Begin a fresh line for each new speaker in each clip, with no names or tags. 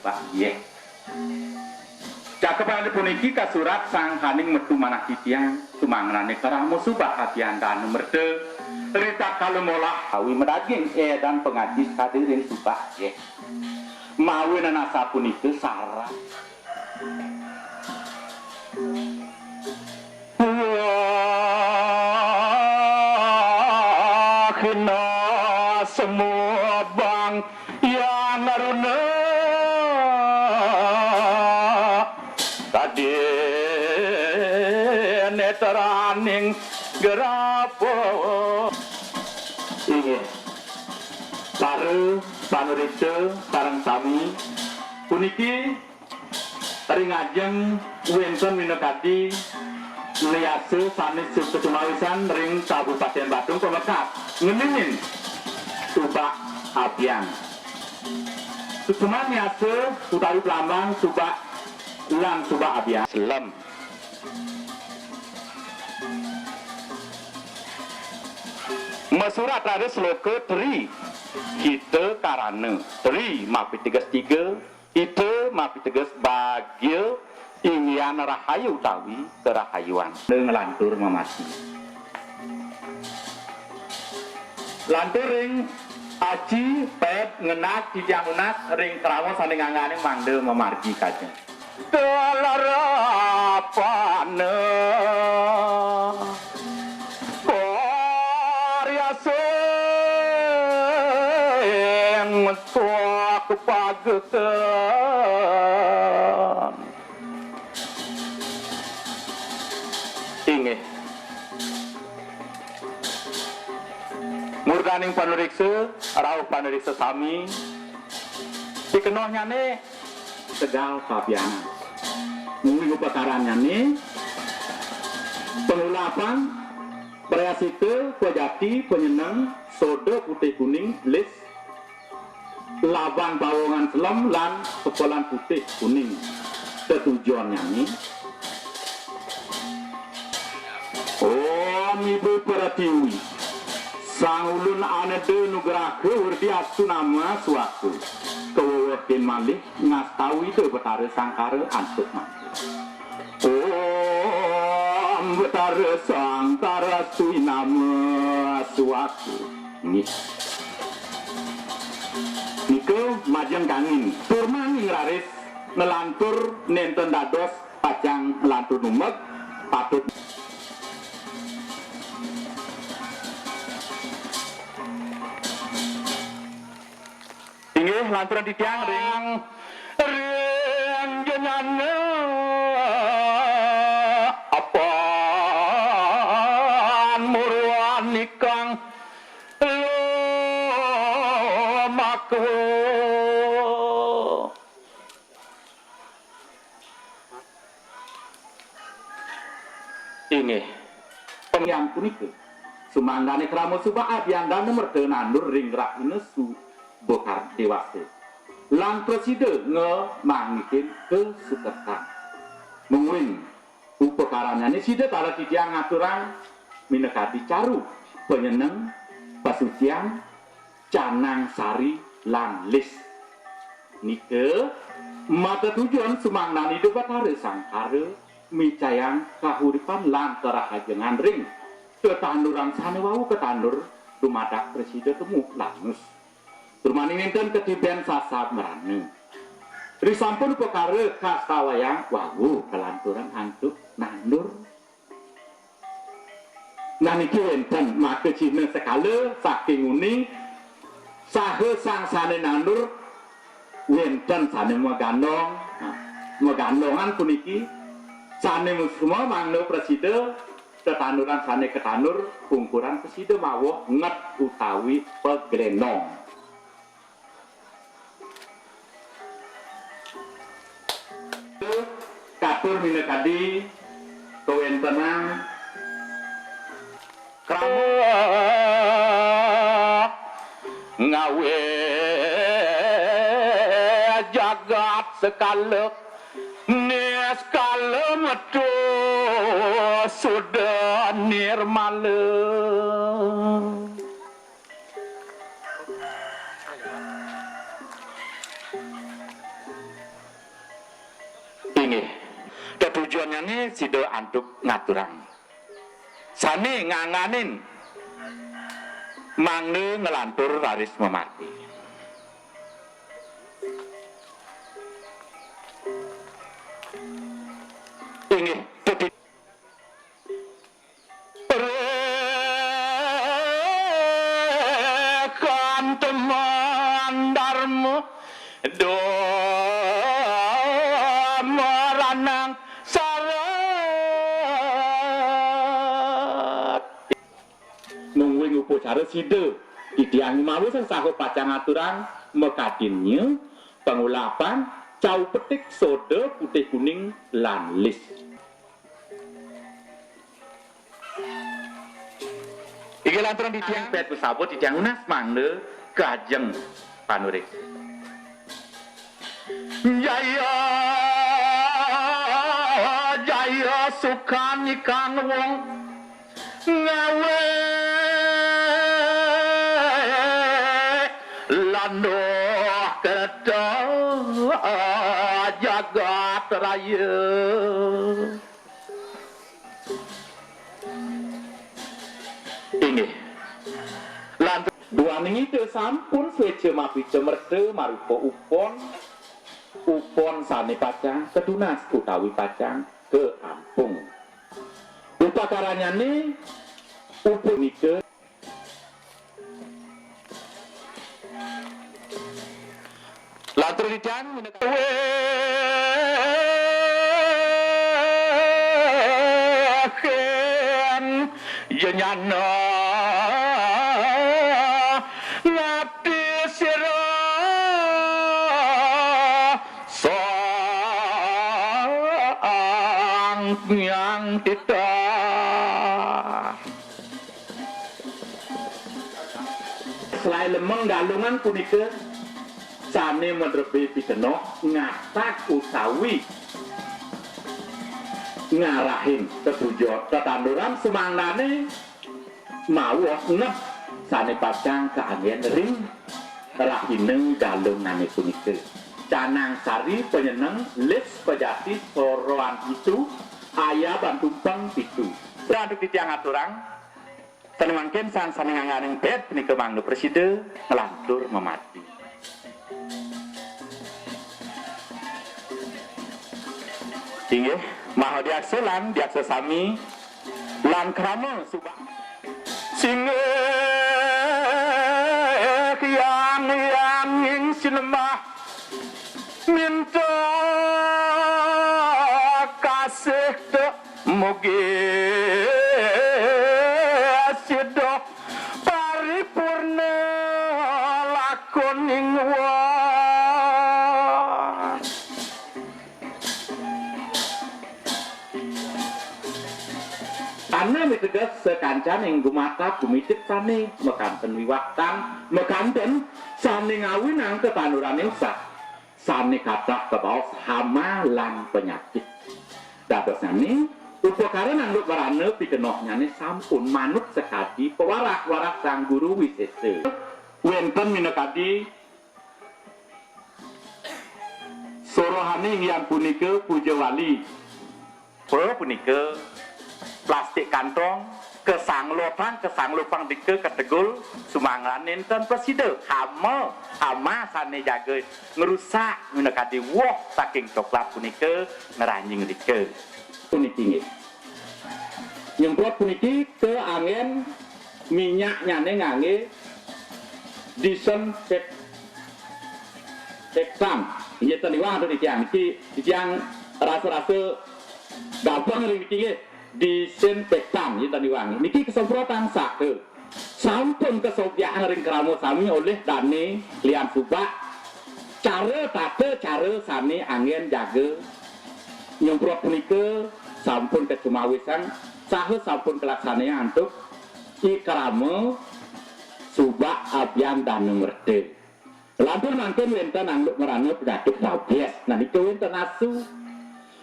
Pak nggih. Cakepan puniki kasurat sangkaning metu manah titiang sumangrane karamu subah hadiantan merde rita kalumolah hawi medaging dan pengajis hadirin subah nggih. Mawi nasa puniki sarah. Kena semua bang yang ngaruna tadi netaraning gerapo ingin panuritse sareng sami puniki ringajeng wenten minekati liase sanes kecumawisan ring Kabupaten Badung pemekat ngenin subak abian cuman liase utawi pelambang subak lan subak abian selam mesurat ada sloka tri kita karana tri mapi tegas tiga kita mapi tegas bagya ingin rahayu utawi kerahayuan ngelantur memati lantur ring aji pet ngenak titiang unas ring kerawas saning angane mangde memargi kaja kelarapane koryaseng suak pagetan ingeh murdaning panuriksa rauh panuriksa sami dikenohnya nih tegal pabiana munggu pekarannya nih pengulapan preasite pejati penyenang soda putih kuning lis labang bawongan selam lan kepolan putih kuning ketujuannya nih Om Ibu Pertiwi sang ulun anade nugraha werdi astu nama suatu kewewehin malih ngastawi itu betara sangkara antuk mampu Om betara sangkara sui nama suatu nih nike majeng kangin turman ngraris nelantur nenten dados pacang nelantur numek patut Inggih lanturan titiang ring jenengan apaan muruan nikang lumaku inggih pengyang punika sumangdane krama subah abyandana merdenandur ring rak inesu bokar dewasa lan preside ngemangikeun kesukertan mungwin upekaranane sida tala titiang ngaturang minekati caru penyeneng pasucian canang sari lan lis nike mata tujuan sumangdane debatare sangkare micayang kahuripan lan kerahajengan ring ketanduran sanewau ketandur dumadak presiden temu langus turmaninginten ketiben sasab merani risampun perkara kastawayang wawu kelanturan antuk nandur naniki wenten maka cina sekala saking uning sahe sang sane nandur wenten sane megandongan puniki sane musma mangno presiden ketanduran sane ketandur kungkuran presiden mawuh nget utawi peglenong katur minekadi kewentenan krama ngawe jagat sekala nes kala metu sudah nirmala ini ketujuannya nih sida antuk ngaturang sane nganganin mangne ngelantur raris memati ini rekan teman darmu do meranang sarat nungguin upacara sida titiang malu saha pacang aturan mekadinnya pengulapan cau petik soda putih kuning lan lis iki lantaran titiang pet pesabot titiang unas mangle kajeng panurik jaya jaya sukan ikan wong ngawe lando kereta jagat raya ini lantas dua ning itu sampun swece mapi cemerte marupa upon sane pacang kedunas utawi pacang ke ampung upakaranya nih upun ike latur dican wehen yenyana ngati sira soang yang kita selain lemeng galungan punika sane medrebe piteno ngatak utawi ngarahin ketujuan ketanduran semangdane mawuh ngep sane pacang keanggen ring rahineng galungane punika canang sari penyeneng lis pejati soroan itu ayah bantumpang pitu praduk titiang aturang tenemangken sang sane nganganing pet punika mangno preside ngelantur memati inggih maha diaksa lan diaksa sami lan krama subah singe yang ing sineng minta kasih tek mugi sido paripurna lakoning wong karena mitegas sekancan yang gumata gumitit sane mekanten wiwaktan mekanten sane ngawin ang ketanurane usah sane kata kebaos hama lan penyakit dados nani upakara nanduk warane pikenohnyane sampun manut sekadi pewarak-warak sang guru wisese wenten minekadi sorohane yang punika puja wali punika plastik kantong kesang lopang dike ketegul sumanglan nenten presiden hama sane jaga ngerusak minekadi woh saking coklat punika ngeranjing dike puniki nyemprot puniki ke angin minyak nyane ngangge disinfektan ieu teh liwah di tiang rasa-rasa gampang ring iki disinfektan ieu teh liwah niki kesemprotan sake sampun kesobyaan ring keramo sami oleh Dani Lian Subak cara sani angin jaga nyemprot punika sampun kecumawisan saha sampun kelaksanaan untuk ikrama Subak Abyan Danu Merde lantur mangken wenten angluk merana penyakit rabies nah niku wenten asu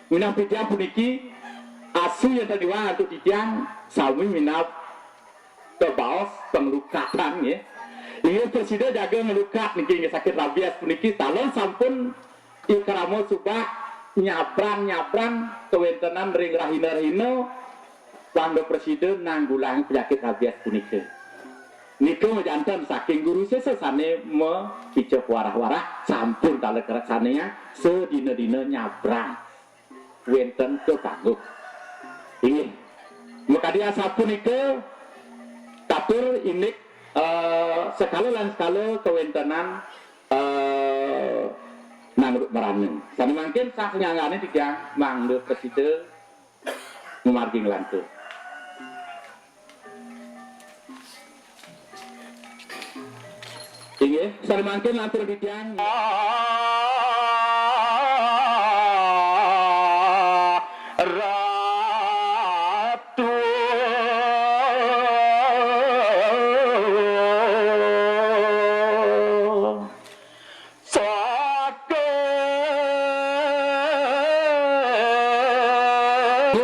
minang pitiang puniki asu yang tadi wah untuk titiang sami minap kebaos pengelukatan ya ini presiden jaga ngelukat niki sakit rabies puniki talon sampun ikrama Subak nyabran kewentenan ring rahina pangdo presiden nanggulangi penyakit rabies punika niku jantan saking guru sesane mepicok warah-warah sampun tale keraksananya sedina-dina nyabrang wenten ke kanggo ingin mekadi asa punika katur inik sekali lan sekali kewentenan nanggut meraneng sani mungkin sah nyangane tiga mangde presiden memargi ngelantur inggih sani mungkin lantur tiang ratu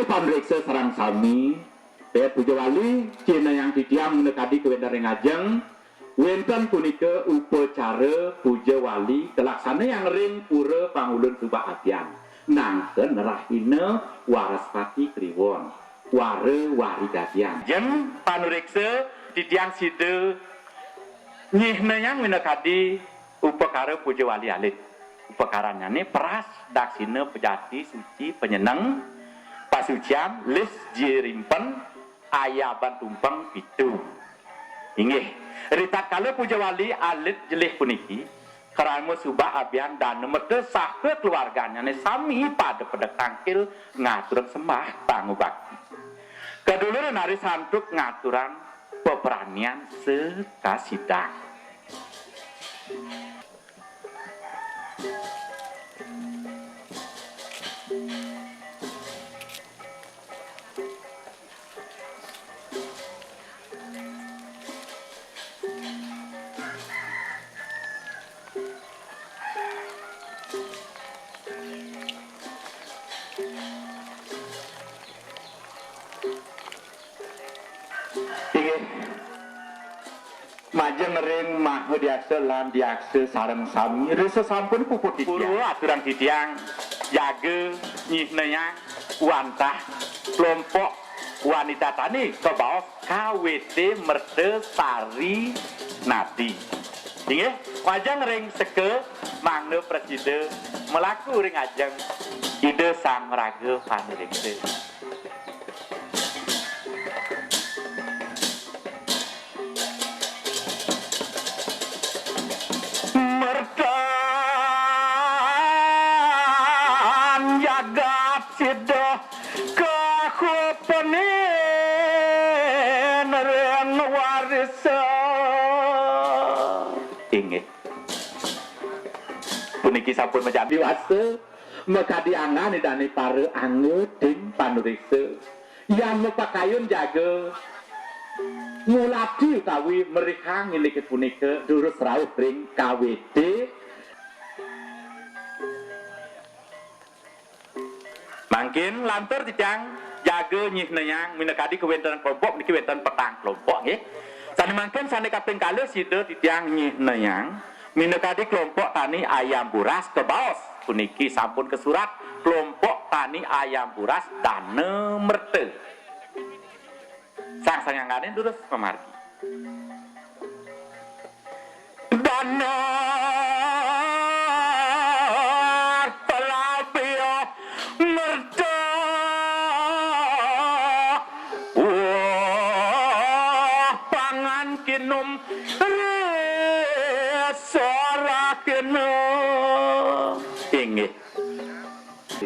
pamriksa sarang sami puja wali cina yang didiam menekadi kewendaring ajeng wenten punika upacara puja wali telaksana yang ring pura pangulun Subak Abyan nangken rahina waraspati Kliwon ware wari dadian jeng panuriksa didiang side nyihna yang menekadi upakara puja wali alit upakaranya ini peras daksina pejati suci penyenang pasucian lis jirimpen ayaban tumpeng pitu inggih rita kala puja wali alit jelih puniki kerana Subak Abyan dan mete sah ke keluarganya ne sami pada pedek tangkil ngaturan sembah tangu bakti kedulur nari santuk ngaturan peperanian sekasidang majeng ring mah diakse lan diakse sareng sami rasa sampun puput ditiang aturan ditiang jaga nyihneyang wantah kelompok wanita tani ke bawah KWT Merde Sari Nadi inggih majeng ring seke mangne presiden melaku ring ajeng ide sang raga panirikse jagat sido kakupenin ren warisa inget puniki sampun menjadi wase maka diangan dani pare ange ting panurisa yang mepakayun jaga ngulati utawi mereka ngilikit punika durus rauh ring KWD mungkin lantur tijang jaga nyih neyang minakadi kewenten kelompok niki wenten petang kelompok nggih sane mangken sane kaping kalih sida tijang nyih neyang minakadi kelompok tani ayam buras kebaos puniki sampun kesurat kelompok tani ayam buras dane merte sang sangangane durus pemargi dana telapio merte pangan kinum resora kinum inggih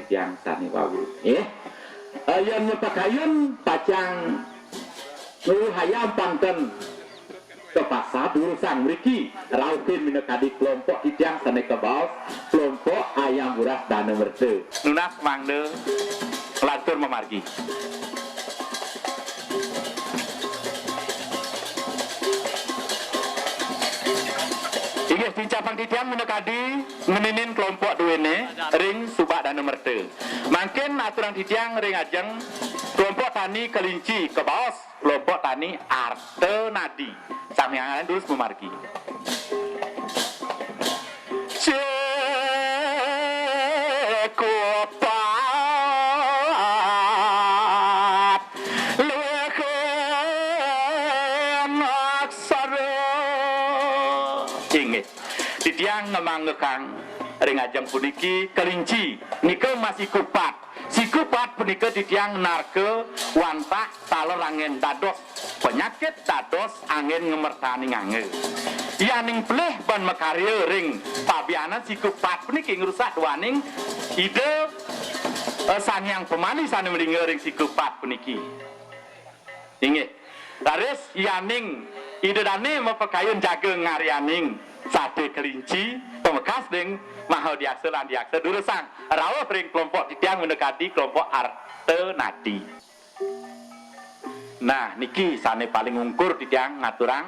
tiyang sani wawu ayen nyepakayun pacang hayam pangken ke pasar urusan mriki rauhin minakadi kelompok tiyang sane kebaos kelompok ayam buras dane merte nunas mangde lantur memargi inggih dincapang titiang minakadi meninin kelompok duwene ring subak dane merte mangkin aturan titiang ring ajeng kelompok tani kelinci kebaos kelompok tani arte nadi samyangan terus memargi cekopat leken aksara inget titiang ngemangekang ring ajeng puniki kelinci nika masih kupat si kupat punika titiang narke wantah talor angin dados penyakit dados angin ngemertani ngange yaning pelih ban mekarya ring pabianan si kupat puniki ngerusak duaning ide sangyang pemani sane mlingge ring si kupat puniki inggih taris yaning ide dane mepekayun jaga ngaryaning sate kelinci pemekas ding mahal diaksa lan diaksa durusang rawuh ring kelompok titiang mendekati kelompok arte nadi nah niki sane paling ungkur titiang ngaturang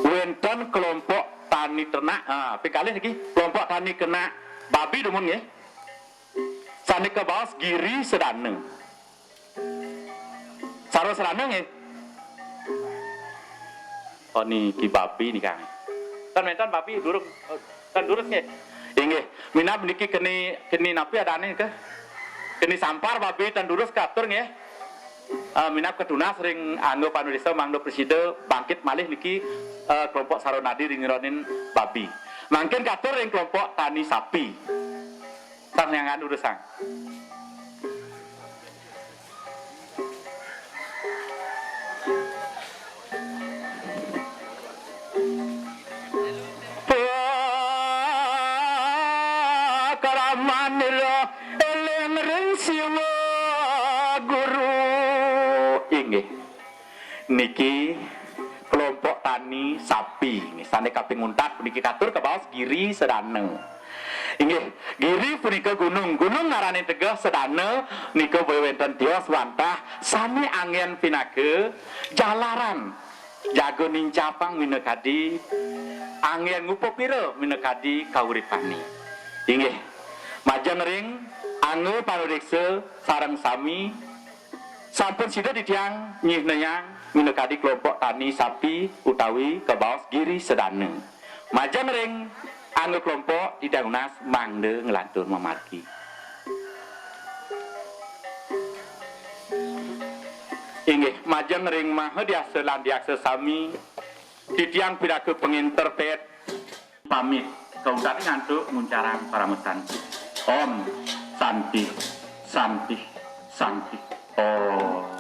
wenten kelompok tani ternak pikalih niki kelompok tani kena babi demun nggih sane kebaos giri sedane saro sedane nggih oh niki babi nih Kang kan mentan babi duruk kan durus nggih inggih minap niki keni napi adane ke keni sampar babi tan durus katur nggih minap ketunas ring anu panudesa mangdo preside bangkit malih niki kelompok saronadi ring ronin babi mangkin katur ring kelompok tani sapi sang yang anu urusan niki kelompok tani sapi sane kaping untat puniki katur kebaos giri sedane inggih giri punika gunung ngarane tegeh sedane nika wewenten tios wantah sami angin pinake jalaran jago nincapang minekadi angin ngupopira minekadi kauripani inggih majen ring anu panuriksa sareng sami sampun sida ditiang nyih neyang minekadi kelompok tani sapi utawi kebaos giri sedane majan ring anu kelompok tidak unas mangde ngelantur memargi inggih majan ring maha diaksa lan diaksa sami ditiang piraku penginterpret pamit kautani ngantuk muncarang parametan om santi santi santi oh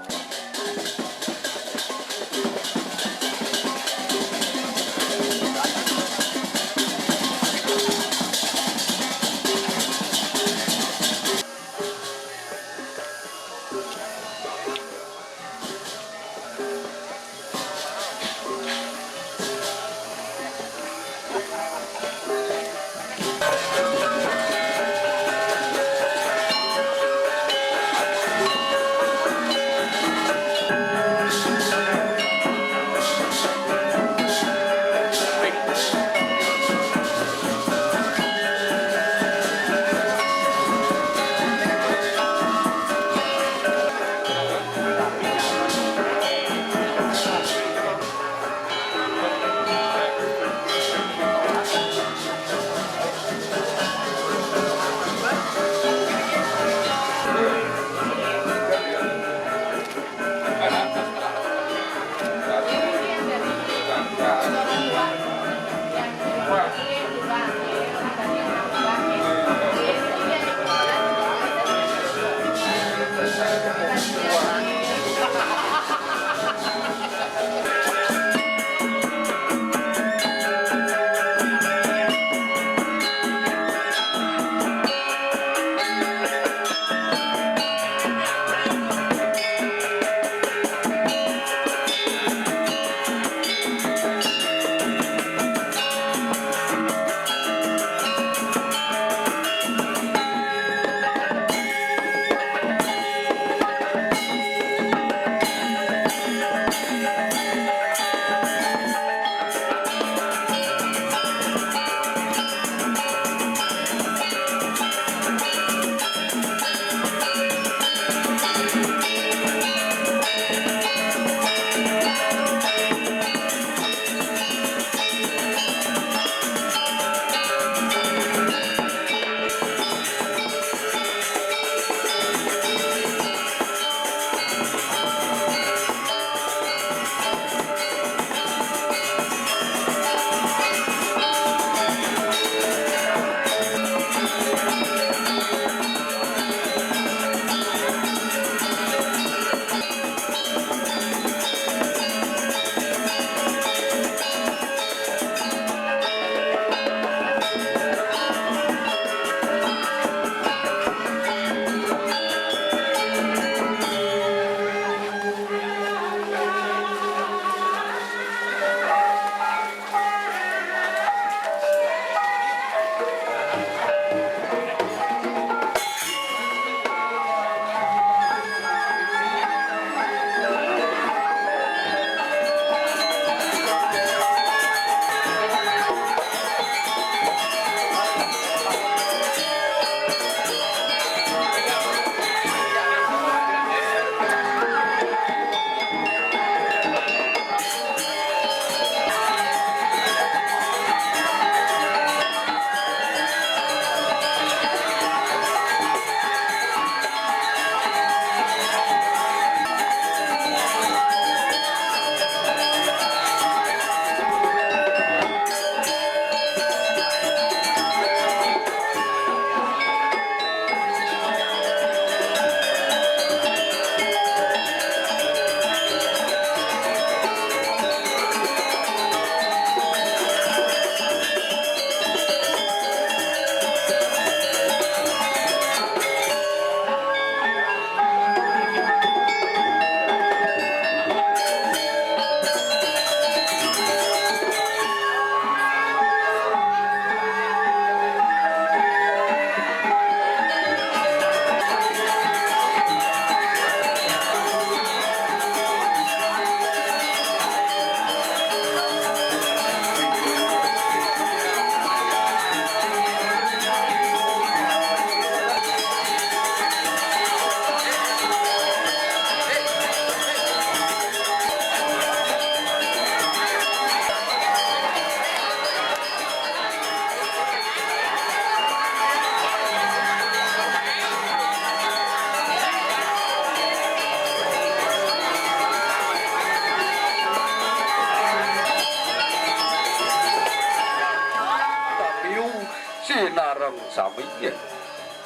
sami ya.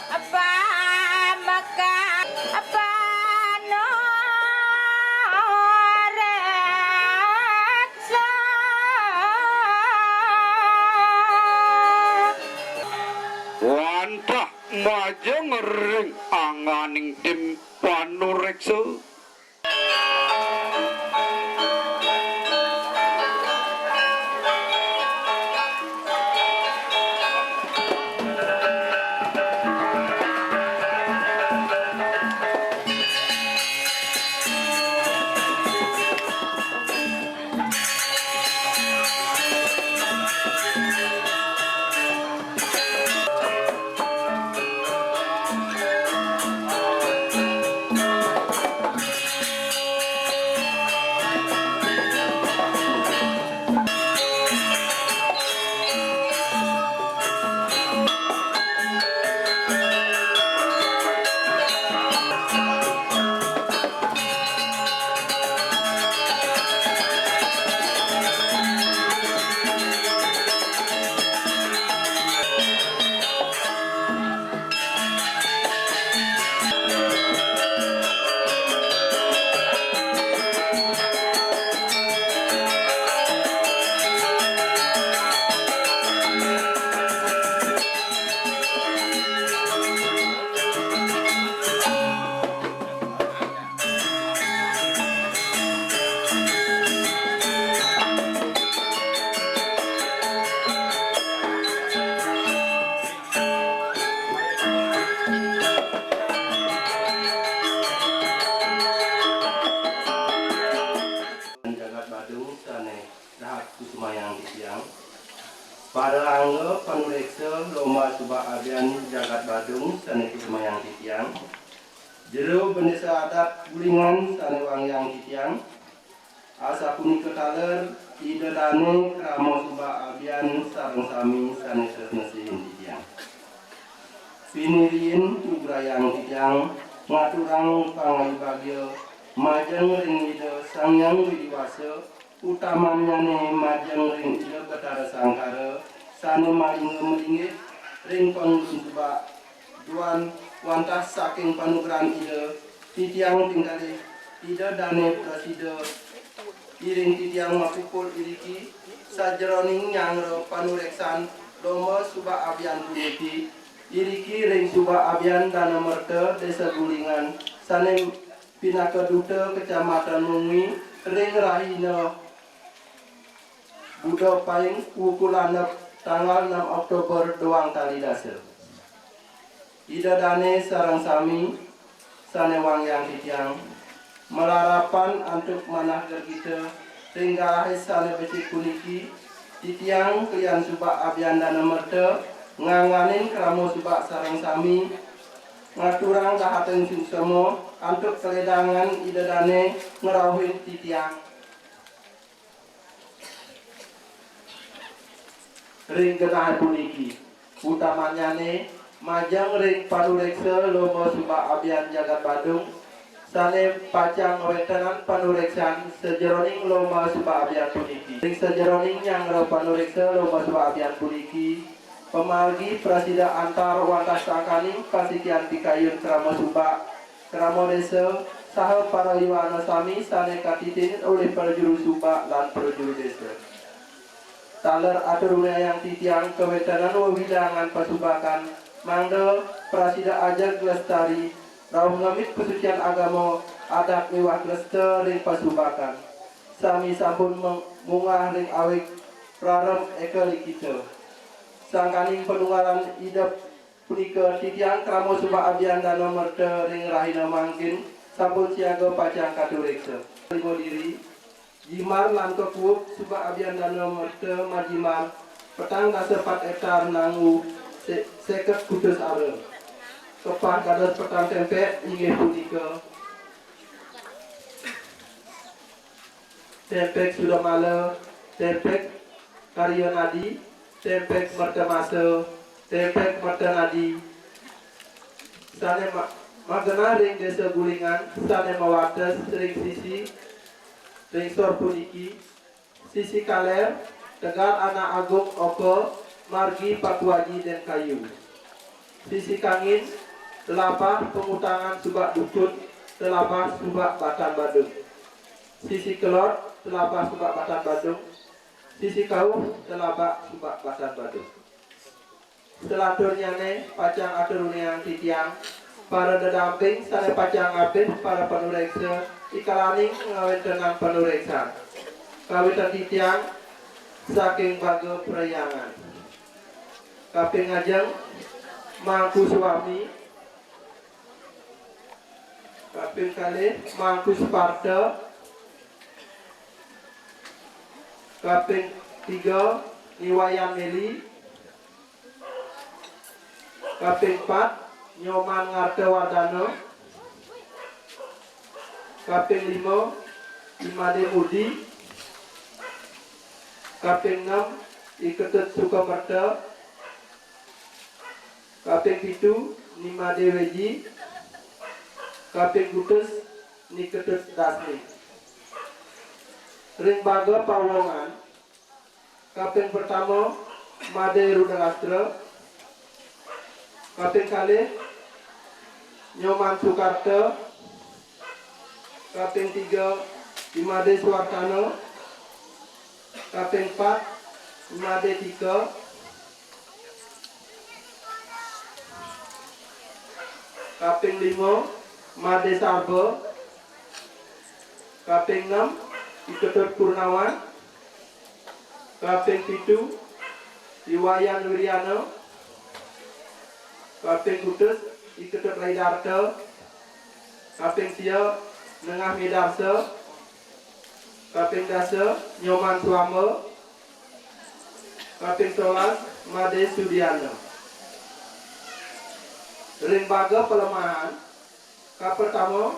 Apa maka apa no reksa
Wantah majeng ring anganing tim panureksa.
Jagat Badung sane dahat kusumayang disiang pada angga panureksa lomba subak abian Jagat Badung sane kusumayang disiang jero bendesa adat gulingan sane wangyang disiang asa punika taler ide dane kramo subak abian sareng sami sane tresnesihin disiang pinirin nugrayang disiang ngaturang pangayu bagyo majeng ring ide sangyang widiwasa utamanya ne majeng ring ide betara sangkara sane malinge melinggit ring panggun subak duan wantah saking panugrahan ide titiang tinggali ide dane praside iring titiang mapukul iriki sajeroning nyangro panureksan lomba subak abian puniti iriki ring subak abian dana merte desa gulingan sane Pinaka Duta Kecamatan Mungi ring rahina Budo Paing wukulanep tanggal 6 Oktober doang kali dasa ida dane sarang sami sane wangyang titiang melarapan antuk manah kita ring garahe sane becik puniki titiang klian subak abian dana merte nganganin kramo subak sarang sami ngaturang kahaten susemo antuk keledangan ida dane ngerauhin titiang ring genahan puniki utamanya ne majang ring panureksa lomba subak abian Jagat Badung sane pacang wetenan panureksan sejeroning lomba subak abian puniki ring sejeroning yang panureksa lomba subak abian puniki pemargi prasida antar wantas sangkaning pasikian pikayun kramo subak kramo desa saha para iwana sami sane katitin oleh perjuru subak lan perjuru desa taler atur yang titiang kewetanan wewidangan pasubakan mangga prasida ajak lestari rauh ngamit kesucian agama adat mewah lestari pasubakan sami sampun mungah ring awik prarem ekeli kita sangkaning penunggalan idap punika titiang kramo subak abian dana merte ring rahina mangkin sampun siaga pacang katureksa limo diri jimar lan kekuuk subak abian dana merte majimar petang kasepat ektar nangu seket putus are kepah kadas petang tempe inggih punika tempek sudah male tempek karya nadi tempek merta masa tempek merta nadi sane magena ring desa gulingan sane mawates ring sisi ring sor puniki sisi kaler tegal anak agung oko margi pakuaji dan kayu Sisi kangin telapah pengutangan subak dukun telapah subak batan Badung. Sisi kelor telapah subak batan Badung. Sisi kau telapah subak batan Badung. Selaturnya ne pacang aturuniang titiang para dedamping sare pacang abih para penureksa ikalaning ngawentenan penureksan kawitan titiang saking bago prayangan kaping ngajeng mangku suami kaping kalih mangku Sparta kaping 3 Niwayan Meli kaping 4 Nyoman Ngartewardana kaping 5 Imade Mudi kaping 6 Iketut Sukamerta kaping 7 Nimade Weji kaping Gutus Niketut Dasni ring baga pawongan kaping pertama Made Rudalastra kaping kalih Nyoman Sukarta kaping 3 Imade Suwartana kaping 4 Imade Tika kaping 5 Made Sarba kaping 6 Iketut Purnawan kaping 7 Iwayan Wiryana kaping Gutus Iketut Raidarta kaping 3 Nengah Medarsa kaping 10 Nyoman Suama kaping 11 Made Sudiana ring baga pelemahan kap pertama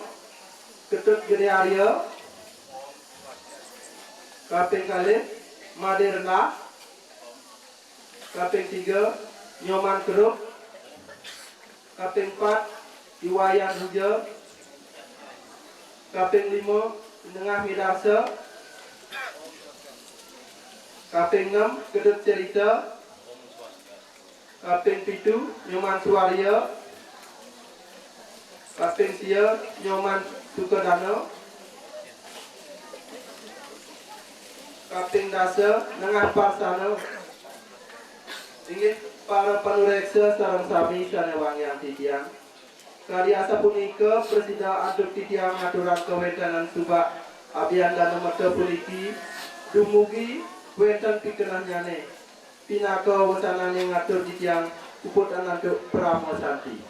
Ketut Gede Arya kaping kalih Made Rendah kaping 3 Nyoman Kerup kaping 4 Iwayan Huja kaping 5 Nengah Midarsa kaping 6 Ketut Cerita kaping 7 Nyoman Suwarya kaping 3 Nyoman Sukadana kaping 10 Nengah Parsana ingin para panureksa sareng sami sanewangian titiang kariasa punika presida antuk titiang aturan kewentanan subak abian dan nomor puniki dumugi wenten pikenahnyane pinaka wesanane ngatur titiang uput anantuk Pramo Santi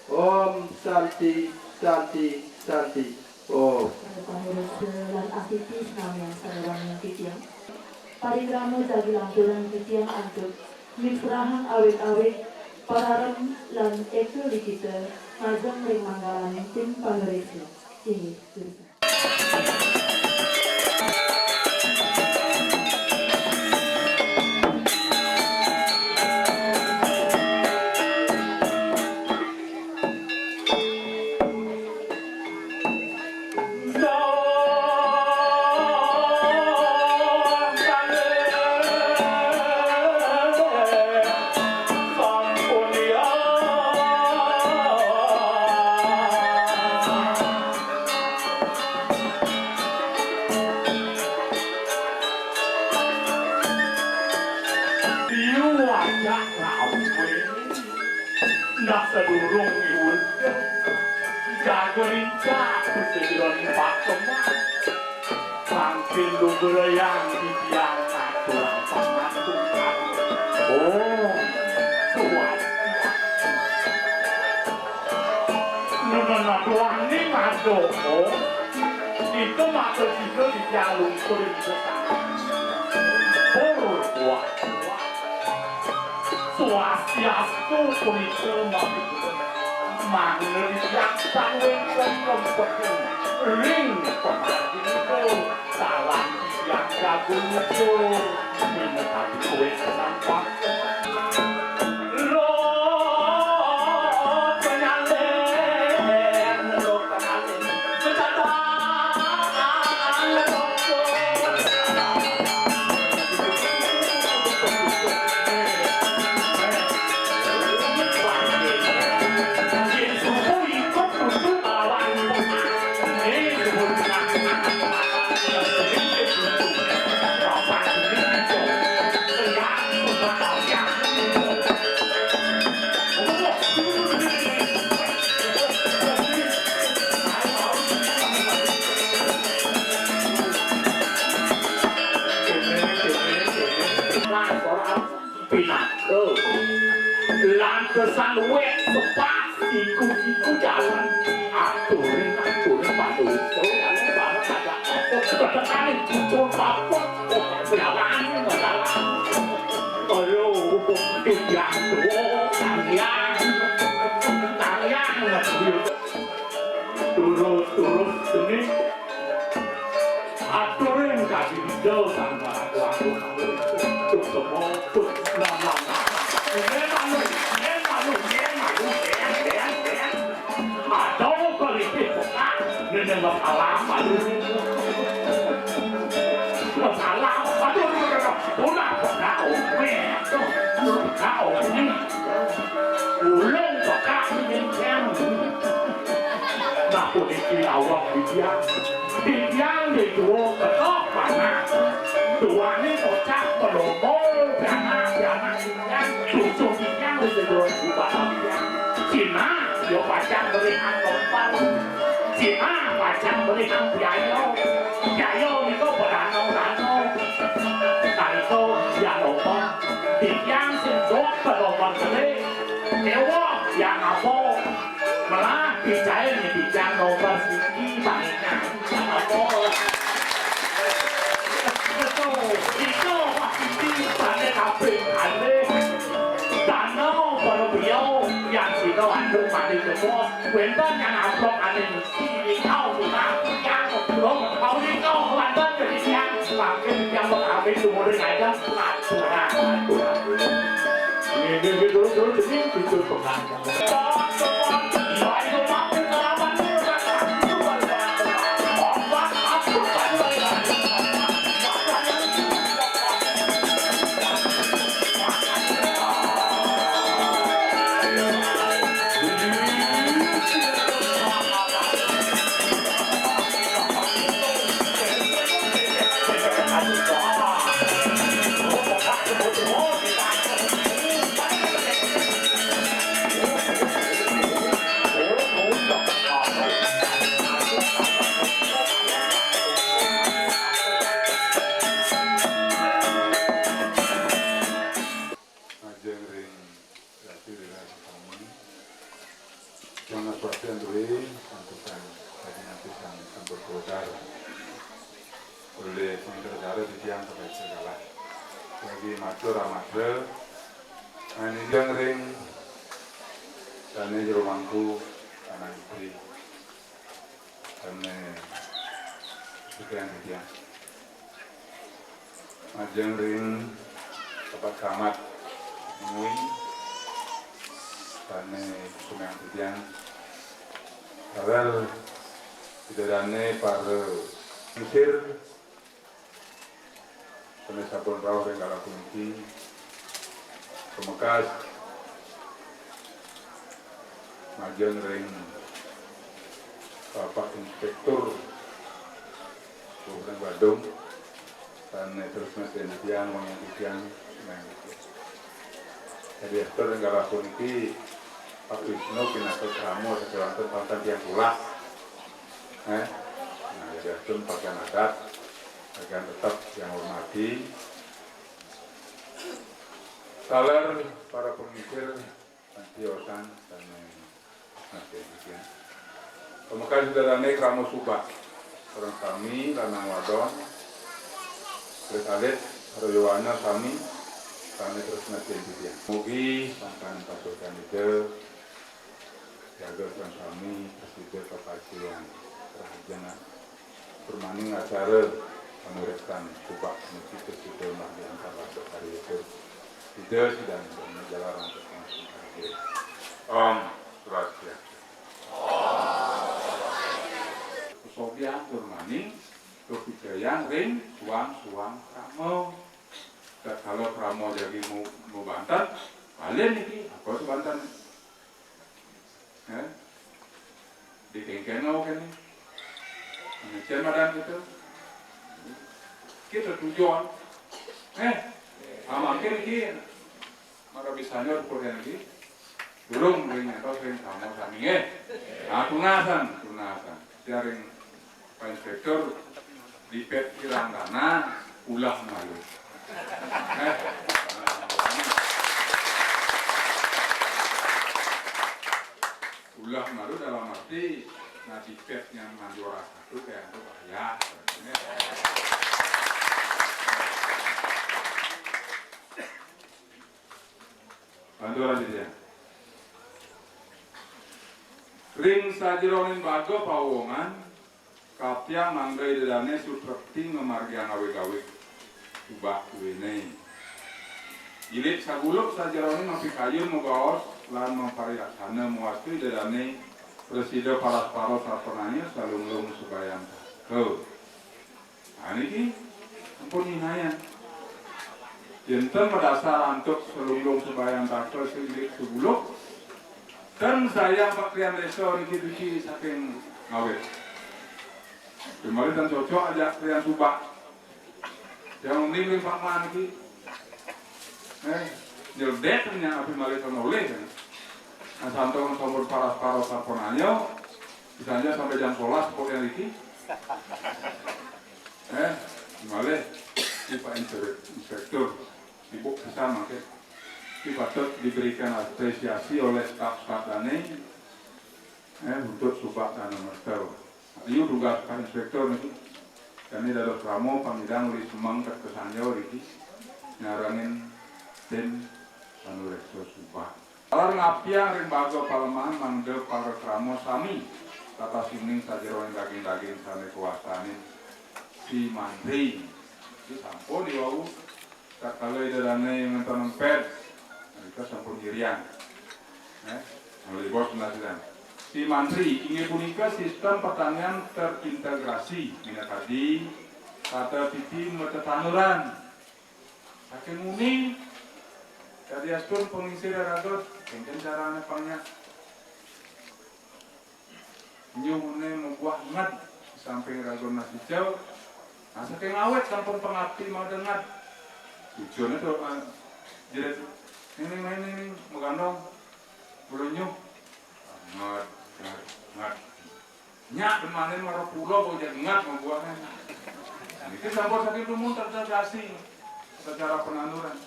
Om Santi Santi Santi Om
panureksa lan aktivis namanya sanewangian titiang parikrama dagi langkulan titiang antuk misrahan awet-awet pararem lan ekso dikita ngajeng ring manggalan tim panureksa ini jurusan
Nasa durung iun jago rincak kusedron pak teman sambil luberayang di tiang aturan pangantukan oh kuat nuna doang ni ngado oh itu mata kita di tiang lungkur di sana oh kuat Swastiastu punika mangun yang sangwen kompeten ring pemargin salam yang jagung itu minat kue sampai luwe sepas iku jalan aturin padu jalan bareng ada ketekan muncul papot jalan ayo yang tarian turut ini aturin kasih hijau sama aku untuk semua pun nama atau politik dengan masalah ulung bakal menyengkeng nah politik awak didiang itu ketok panas tuanya kocak melomo piana susu didiang itu juga Cina yo pacar berikan kompar Cina pacar berikan piayo itu berano taito yang lomba didiang sendok berlomba sele dewa yang apa malah dicair nih didiang lomba siki banyak apa itu masih pada kafe ale danau baru beliau yang sino andung pada semua wentan yang upload ada di sini kau sudah yang kau ini kau wentan jadi yang makin yang mengambil sumur aja aturan ini dulu ini itu pengajar oleh pengendara di tiang sampai segala lagi matur amadre ini yang ring dan ini rumahku anak istri dan sekian tiang majeng ring tempat kamat mui dan sungai tiang kalau tidak ada para Mesir kami sabun rawat yang kalau kunci kemekas majeng ring Bapak Inspektur Kabupaten Badung dan terus masih tiang yang jadi aktor yang kalau kunci Pak Wisnu pinatu kamu sesuatu tentang tiang pulas nah jadi aktor pakaian adat agar tetap yang hormati saler para pemikir antiosan dan nasihatnya kemudian saudarane Kramo Subak orang kami lanang wadon terus alit Royowana kami terus nasihatnya mugi sangkan pasukan itu jaga orang kami presiden kepastian terhadap permaning acara meneruskan Subak menuju ke situ di antara hari itu tidak sedang berjalan untuk mengakhiri Om Swastiastu Sobian turmaning kebudayaan ring suang Kramo dan kalau Kramo jadi mau bantat kalian ini aku bantan di kengkengau kan ini madan gitu kita tujuan makin ini maka bisanya ukuran lagi belum ring atau ring sama saminge tunasan jaring Pak Inspektur di pet kirang dana ulah malu
ulah malu dalam arti nasibet yang manjora satu kayak itu bahaya. Manjora dia. Ring sajeronin bago pawongan kapya manggai dedane sutrepti memargian awe-gawe ubah kuene. Ilit saguluk sajeronin mapi kayun mogaos lan memparilaksana muasri dedane presida paras-paros sarpenanya salunglung subayang takau. Nah ini ampun inaya. Jinten berdasar untuk salunglung subayang takau silik seguluk. Dan saya pakaian desa ini saking ngawet. Kemarin dan cocok aja kalian subak. Yang unik Pak Man ini. Nyeldetannya api malih oleh kan. Nah santong tombol paras-paras sarponanyo. Misalnya sampai jam 11 pokoknya ini. Malih di Pak Inspektur sibuk kesana ke. Patut diberikan apresiasi oleh staf-staf dane untuk subak dan mertau. Iu tugas Pak Inspektur ini. Kami dalam ramo pamidang li semang kesanyo ini nyarangin tim anu rekso subak. Alar ngapia ring bago palemahan mangde para ramo sami tata sining sajeroin daging-daging sane kuasane si mantri. Itu sampun diwau tak kalai dadane yang nonton ped. Kita sampun dirian, oleh bos penasiran. Si Mantri ingin punika sistem pertanian terintegrasi. Mina tadi kata pipi metetanuran. Saking unik. Tadi astun pengisir ragot, kencen caranya pangnya. Nyuhune membuah ngat samping ragot nasi hijau. Nah saking awet sampun pengabdi mau dengar. Tujuannya tuh jadi ini megandong belum nyuh ngat nyak kemarin marah pulau jadi ngat membuahnya ini sampul sakit umum terdagasi secara penanuran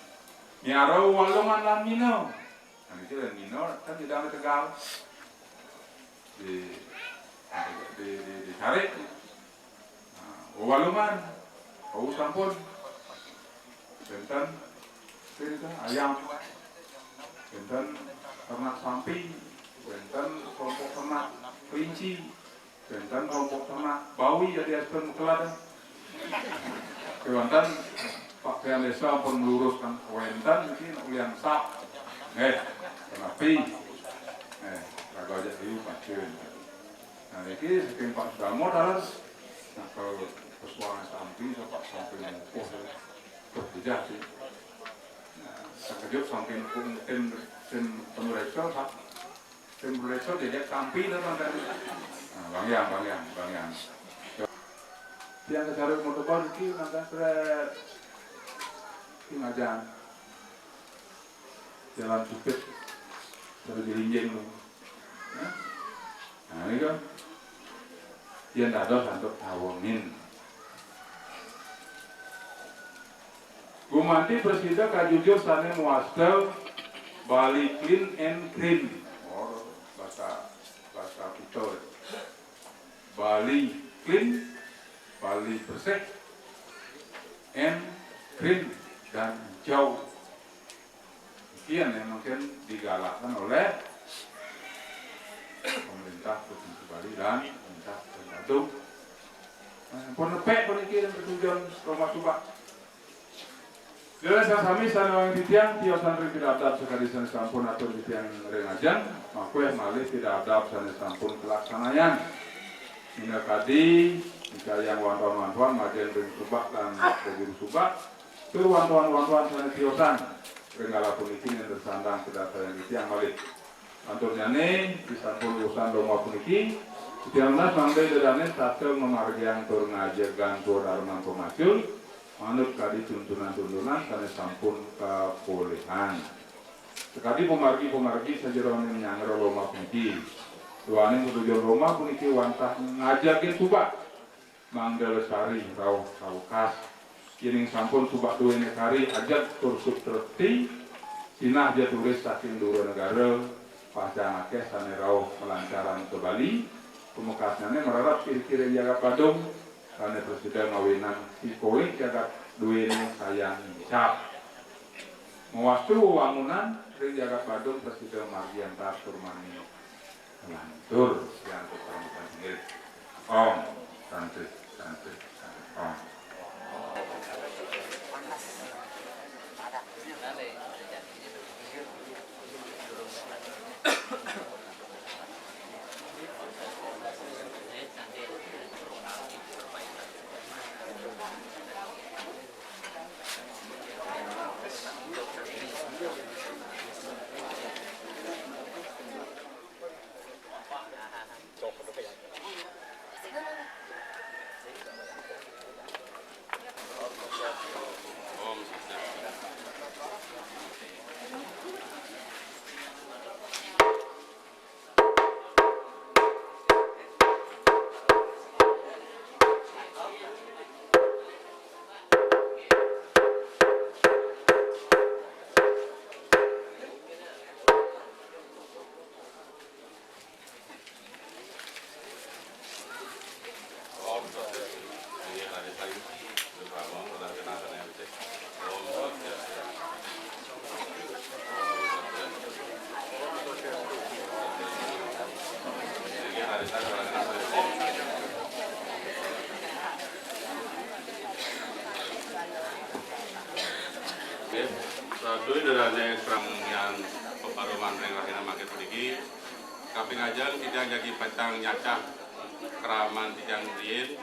nyarau walungan lan mino nah itu lan mino kan tidak ada tegal dicari walungan kau sampun benten ayam benten ternak sapi, benten kelompok ternak kelinci, benten kelompok ternak bawi jadi aspun kelada. Kewantan pakaian desa pun meluruskan kewantan mungkin ulian sak, kenapi, raga aja diu pacun. Nah ini saking Pak Sudamo dalam, nah kalau persoalan samping, Pak samping tidak sih. Sekejap sampai tim penurekso, tim penurekso diajak sampai teman tadi. Bang Yang. Yang kejaruk motor itu nanti seret, ngajan, jalan supit, terus dirinjing lu. Nah ini kan, dia tidak ada untuk tawongin. Gumanti presida kajujur sane muastel Bali clean and green. Bahasa kita. Bali clean, Bali bersih, and green dan hijau. Sekian yang mungkin digalakkan oleh pemerintah Provinsi Bali dan pemerintah Bandung. Pun lepek pun ini bertujuan rumah subak. Jelas kami sana yang titiang tiosan ring tidak adab sekali sana sampun atau titiang rengajan, makue malih tidak adab sana sampun pelaksanaan. Mina kadi jika yang wantuan majen ring subak dan keburu subak, itu wantuan sana tiosan ringgala puniki yang bersandang kedata yang titiang malih. Anturnya nih disampun urusan rumah puniki, titiang nas manggai dedane satu memargiang tur ngajegan tur arman pemacul. Manut kali tuntunan karena sampun kepolehan. Sekali pemargi sajeronin nyangro Roma puniki. Tuanin tujuan Roma puniki wantah ngajakin subak. Mangga Lesari rauh kas. Kining sampun subak dua nekari ajak tur subtreti. Sinah dia tulis saking dua negara. pasanake sanerau melancaran ke Bali pemekasnya merarap kiri-kiri jaga padung karena presiden ngawinan si kolik jaga duweni sayang cap mewastu wangunan kiri jaga padung presiden Margianta Turmani lantur yang kepamukan sendiri om santri om.
Dulu dari yang peparuman yang makin pergi, kaping aja kita jadi petang nyacah keraman tiang diin,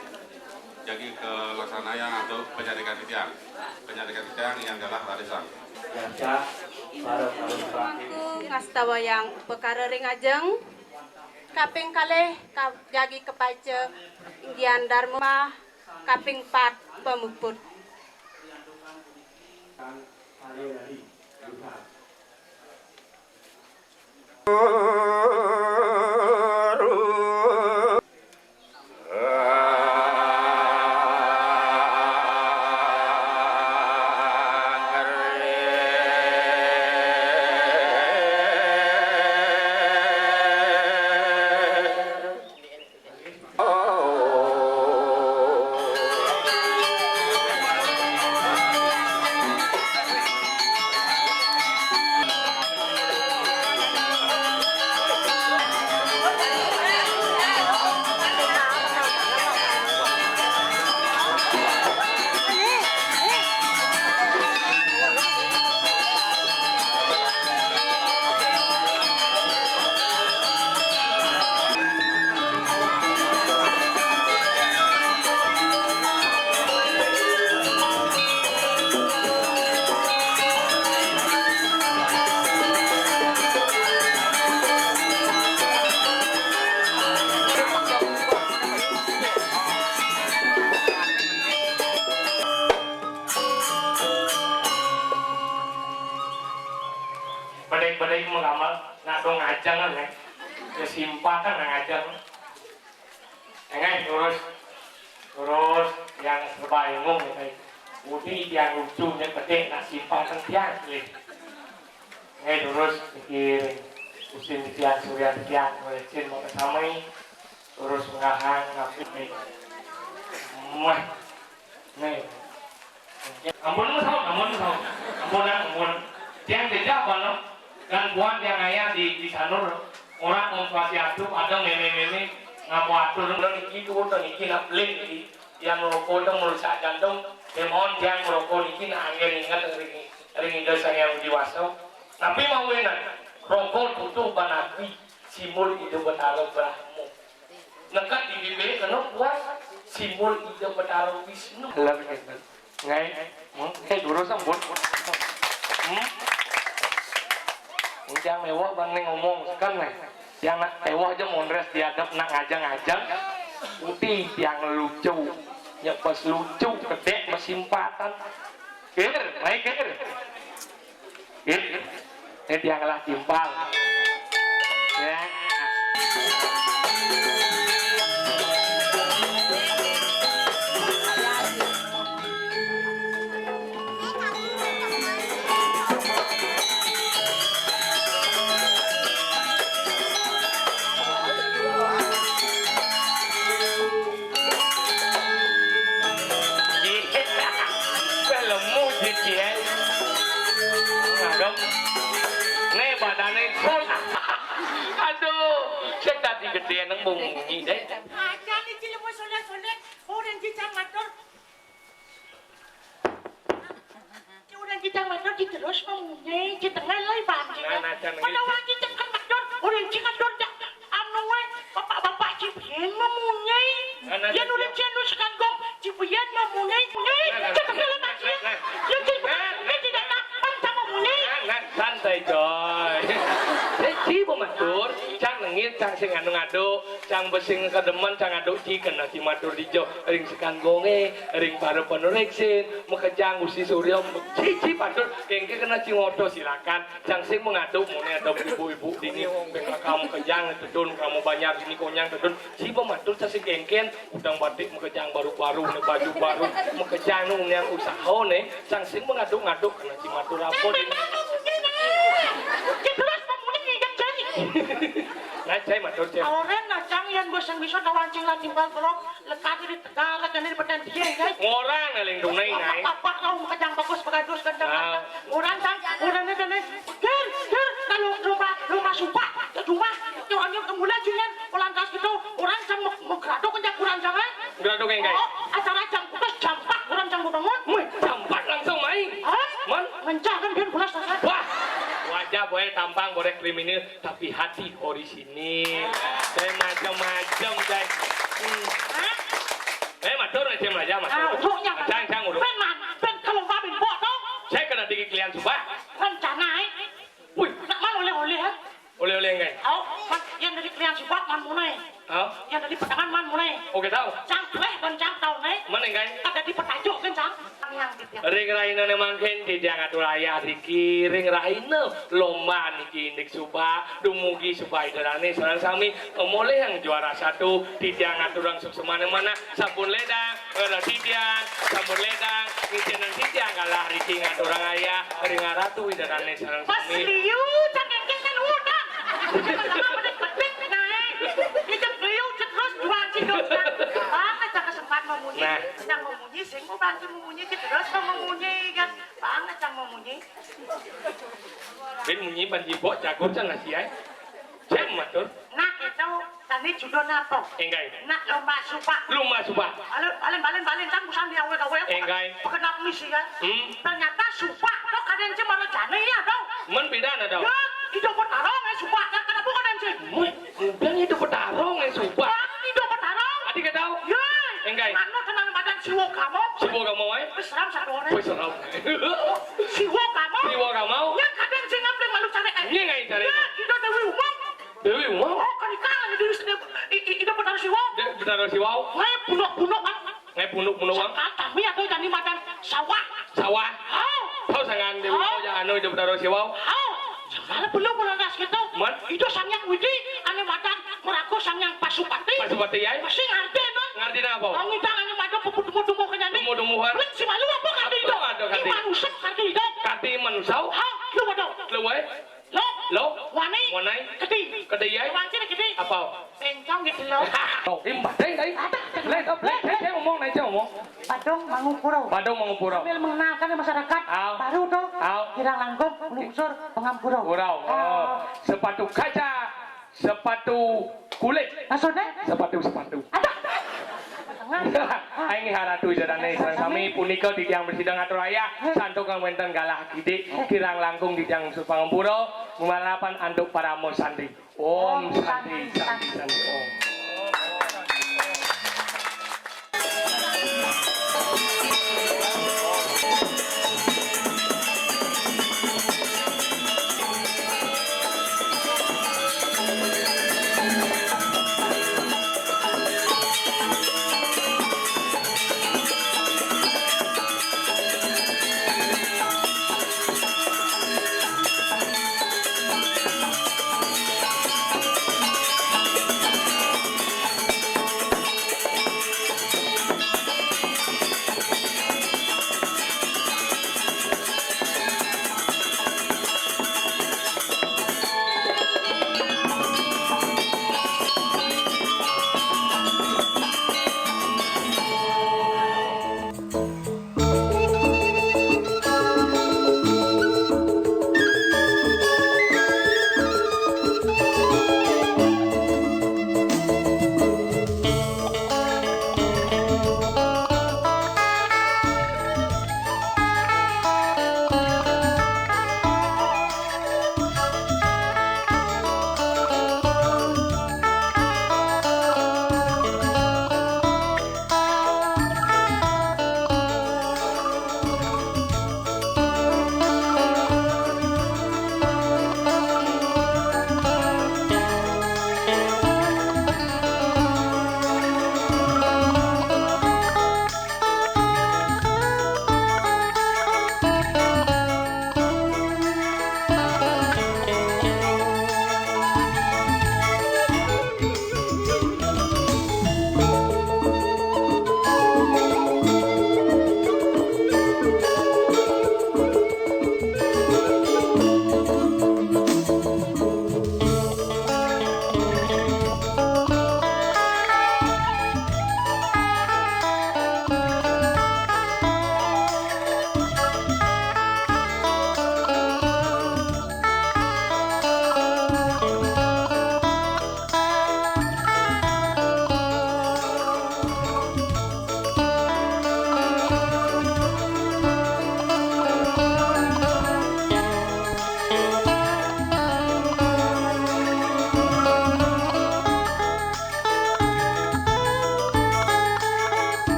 jadi ke laksanaya atau penyadikan tiang yang adalah warisan.
Nyacah paru-paru terakhir.
Kastawa yang perkara ring ajeng kaping kalih jagi kepace Indian Dharma kaping 4 pemuput.
Badai-badai mengamal nak dong ngajang kan ya simpatan ngajang terus yang serba umum Udi yang lucunya gede nak simpatan tiang terus pikir usin tiang surya tiang melecin mau kesamai terus mengahang ngapit nih ampun tiang tidak apa no dan buat yang ayah di sanur orang konspirasi aduk ada meme ngapu atur dan iki tuh dan iki nak beli yang merokok dong merusak jantung mohon yang merokok iki nak angin ingat ring dosa yang dewasa tapi mau ingat rokok tutup banapi simbol hidup bertaruh Brahmo nekat di bibir kena buat simbol hidup bertaruh Wisnu ngai dulu sambut yang mewah bang ngomong kan yang nak mewah aja mondres diadap nak ngajang putih yang lucu ya pas lucu gede bersimpatan naik ini tiang lah timpal ya
Saya tadi gede nang mungi deh.
Aja nih cilik mau soleh-soleh, orang kita matur. Orang kita matur di terus memunyi, di tengah lai banjir. Pada orang kita kan matur, orang kita matur dah. Anu bapak-bapak cipian memunyi. Ya orang cianu sekarang gong cipian memunyi. Kita tengah lai banjir. Ya cipian tidak tak sama memunyi.
Santai coy. Si pematur, cang nengit, cang sing adu-adu, cang besing kedemen, cang adu ciken, si matur dijo, ring sekan gonge, ring para penoreksin, mekejang usi suryo, cici patur, kengke kena cingoto silakan, cang sing mengadu, mune ada ibu-ibu dini, bengka kamu kejang, tedun, kamu banyak ini konyang tedun, si pematur cang sing kengken, udang batik mekejang baru-baru, ne baju baru, mekejang nung yang usaha ne, cang sing mengadu-ngadu, kena si matur apa dini. Nah, saya matur cek.
Orang nacang yang goseng bisa nawancing lah timbal belok lekat di tegal lekat di badan dia guys.
Orang naling dunai ngai.
Apa kau kejang bagus pegadus kejang. Orang cang, orang ini ger rumah sumpah, rumah orangnya kemulan jungan polantas gitu. Orang cang mau gerado kejang kurang jangan.
Gerado kayak guys.
Acara cang putus campak kurang cang bangun.
Campak langsung main. Man,
mencah kan biar pulas selesai.
Wah. Wajah boleh tampang, boleh kriminal, tapi hati orisinil. Saya macam-macam, saya. Matur, saya belajar, matur. Cang, urut.
Ben kalau babin buat dong.
Saya kena tinggi kalian subah.
Rencana,
Wih,
nak mana oleh-oleh ya?
oleh-oleh enggak?
Oh, yang dari kalian subah man mulai.
Oh,
Yang dari petangan man mulai.
oke tahu.
Cang dan cang tahu nih.
Mana enggak?
Ada di petajuk kan cang. Yang gitu.
Ring raina ne mangken di jangan raya Riki ring raina lomba niki nik suba dumugi subai darane sareng sami mulai yang juara satu di jangan turang suk semana-mana sabun ledang ada tidiang sabun ledang ngicenan tidiang kalah Riki ngaturang aya ring ratu darane sareng
Mas
sami
Liu cang engkeng kan udah. Sama pada petik naik. Itu Liu terus dua cindok. Cang kesempat memunyi. Cang memunyi sing mau bantu memunyi terus memunyi kan. Banget cang memunyi.
ben munyi banjibo jago cang nasiai cek matur
Nak itu tadi judo napo.
enggak
Nak lomba supa.
lumah suba
Balen cang busan dia gawe.
Enggak.
Kenapa misi kan? Ternyata supa tuh kadang cuma lo jane ya dong.
men pidana dong
Ya, itu petarong ya supa kan kenapa kadang cing?
mudah itu petarung suba
Itu petarong.
adik gak tahu
Ya.
Enggak.
Anu tenang badan siwo kamu.
sibo gak mau ay
Wis seram satu orang.
wis serau
Siwo kamu.
sibo gak mau
Ya kadang cing ngapain malu cari
ini nggak cari
Ya, itu Dewi Umum.
Dewi mau
Oh, kan ikan itu itu petarong siwo.
benar si wow
Ngai bunuh kan.
ngai punuk wang
Kami atau jadi madan sawah.
sawah
Oh.
tahu sangan Dewi mau jangan anu itu benar si wow
Oh, kalau belum ras gitu.
Man.
Itu sangyang Widi, ane madan meraku sangyang Pasupati.
Pasupati ya
Pasti ngerti non.
ngerti apa
Ang idang ane madan puput-puput kanya ni.
Dumuk-dumuhan.
Lek si malu apa kati itu?
Apa ada kati?
Imanusap kati itu.
kati manusau
Ha, lu waduh.
luwe
Lo,
lo
wani.
Wanai.
Kati.
Kati ya
Wanci ni kati.
apa
Bencong gitu lo.
oh imbat đấy lên saya ngomong này saya ngomong
Badong Mangupuro.
Badung Mangupuro
Sambil mengenalkan masyarakat
Au.
baru tuh.
Au.
Kirang Langkung, Lungsur, Pengampuro.
Urau sepatu kaca sepatu kulit
Maksudnya?
sepatu Aing haratu jadane sareng sami punika titiang bersidang atur raya santuk kang wenten galah kidik kirang langkung titiang Pangampura mumarapan antuk para santri Om Santi Santi Santi